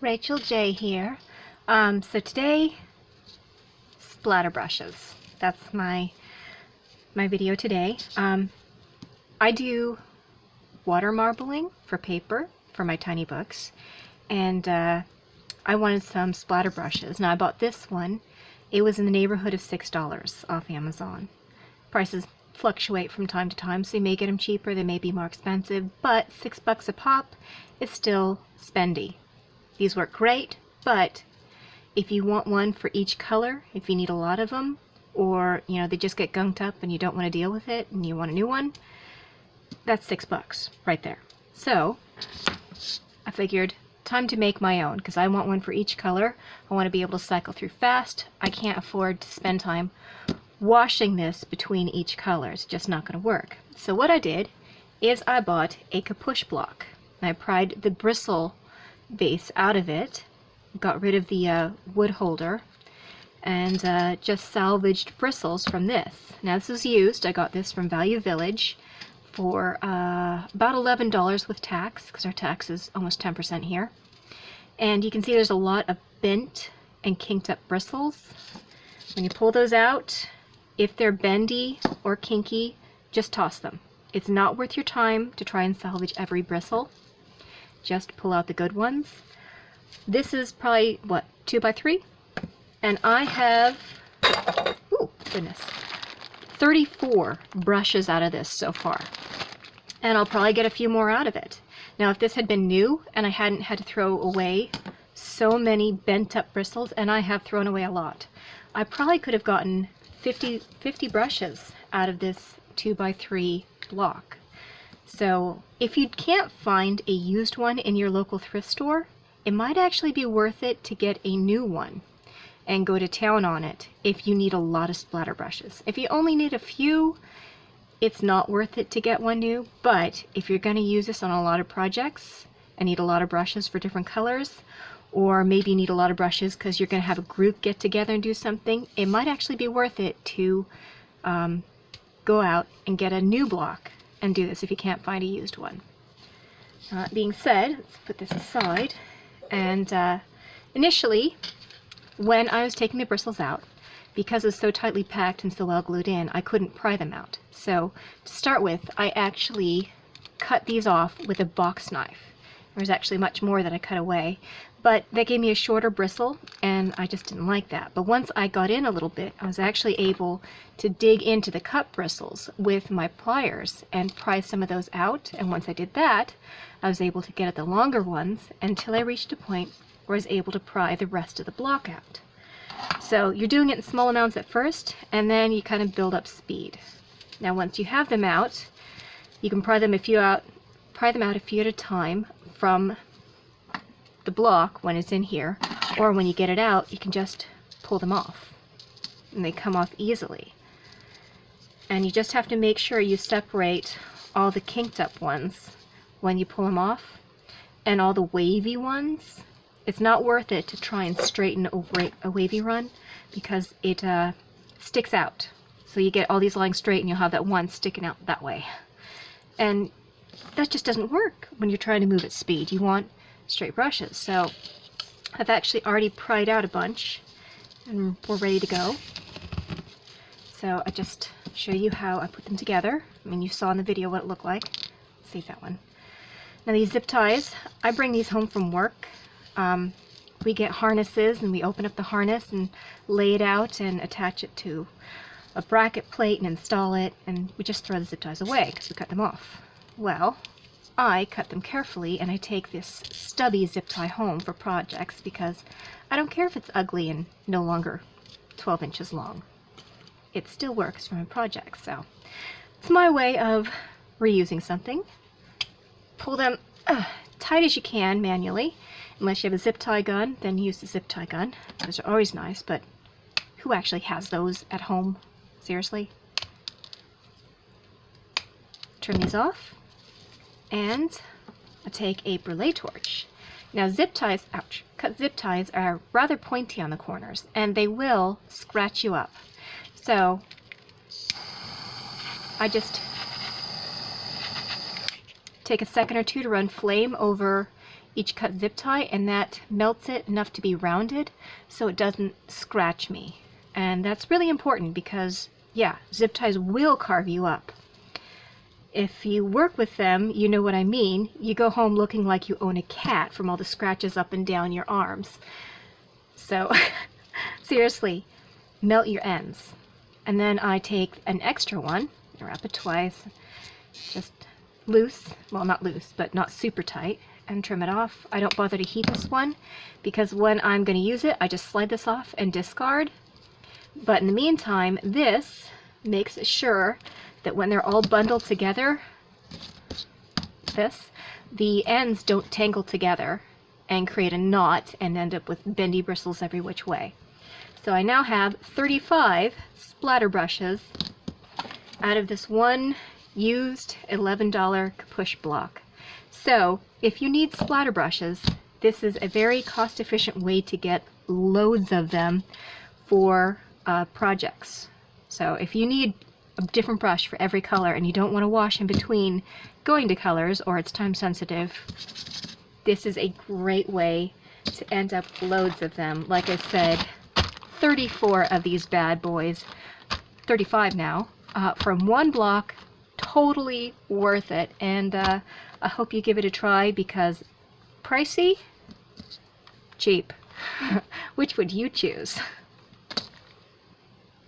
Rachel J here. So today, splatter brushes. That's my video today. I do water marbling for paper for my tiny books, and I wanted some splatter brushes. Now I bought this one. It was in the neighborhood of $6 off Amazon. Prices fluctuate from time to time, so you may get them cheaper, they may be more expensive, but $6 a pop is still spendy. These work great, but if you want one for each color, if you need a lot of them, or they just get gunked up and you don't want to deal with it and you want a new one, that's $6 right there. So I figured time to make my own, because I want one for each color. I want to be able to cycle through fast. I can't afford to spend time washing this between each color. It's just not going to work. So what I did is I bought a kapush block. I pried the bristle base out of it, got rid of the wood holder, and just salvaged bristles from this. Now this was used, I got this from Value Village for about $11 with tax, because our tax is almost 10% here. And you can see there's a lot of bent and kinked up bristles. When you pull those out, if they're bendy or kinky, just toss them. It's not worth your time to try and salvage every bristle. Just pull out the good ones. This is probably, what, 2 by 3? And I have, ooh, goodness, 34 brushes out of this so far. And I'll probably get a few more out of it. Now, if this had been new and I hadn't had to throw away so many bent up bristles, and I have thrown away a lot, I probably could have gotten 50 brushes out of this 2 by 3 block. So if you can't find a used one in your local thrift store, it might actually be worth it to get a new one and go to town on it if you need a lot of splatter brushes. If you only need a few, it's not worth it to get one new, but if you're going to use this on a lot of projects and need a lot of brushes for different colors, or maybe you need a lot of brushes because you're going to have a group get together and do something, it might actually be worth it to go out and get a new block and do this if you can't find a used one. That being said, let's put this aside. And initially, when I was taking the bristles out, because it was so tightly packed and so well glued in, I couldn't pry them out. So to start with, I actually cut these off with a box knife. There's actually much more that I cut away, but that gave me a shorter bristle, and I just didn't like that. But once I got in a little bit, I was actually able to dig into the cut bristles with my pliers and pry some of those out. And once I did that, I was able to get at the longer ones until I reached a point where I was able to pry the rest of the block out. So you're doing it in small amounts at first, and then you kind of build up speed. Now once you have them out, you can pry them out a few at a time from the block when it's in here, or when you get it out, you can just pull them off, and they come off easily. And you just have to make sure you separate all the kinked up ones when you pull them off, and all the wavy ones. It's not worth it to try and straighten a wavy run, because it sticks out. So you get all these lying straight and you'll have that one sticking out that way. And that just doesn't work when you're trying to move at speed. You want straight brushes. So I've actually already pried out a bunch and we're ready to go. So I just show you how I put them together. I mean, you saw in the video what it looked like. Save that one. Now these zip ties, I bring these home from work. We get harnesses and we open up the harness and lay it out and attach it to a bracket plate and install it, and we just throw the zip ties away because we cut them off. Well, I cut them carefully, and I take this stubby zip tie home for projects because I don't care if it's ugly and no longer 12 inches long. It still works for my projects, so it's my way of reusing something. Pull them tight as you can manually. Unless you have a zip tie gun, then use the zip tie gun. Those are always nice, but who actually has those at home? Seriously? Turn these off, and I take a brûlée torch. Now zip ties, ouch, cut zip ties are rather pointy on the corners, and they will scratch you up. So I just take a second or two to run flame over each cut zip tie, and that melts it enough to be rounded so it doesn't scratch me. And that's really important because, yeah, zip ties will carve you up. If you work with them, you know what I mean. You go home looking like you own a cat from all the scratches up and down your arms. So, seriously, melt your ends. And then I take an extra one, wrap it twice, just loose, well, not loose, but not super tight, and trim it off. I don't bother to heat this one because when I'm going to use it, I just slide this off and discard. But in the meantime, this makes sure that when they're all bundled together, the ends don't tangle together and create a knot and end up with bendy bristles every which way. So I now have 35 splatter brushes out of this one used $11 Capuche block. So if you need splatter brushes, this is a very cost-efficient way to get loads of them for projects. So if you need a different brush for every color and you don't want to wash in between going to colors or it's time sensitive, this is a great way to end up with loads of them. Like I said, 34 of these bad boys, 35 now, from one block. Totally worth it, and I hope you give it a try because pricey, cheap. Which would you choose?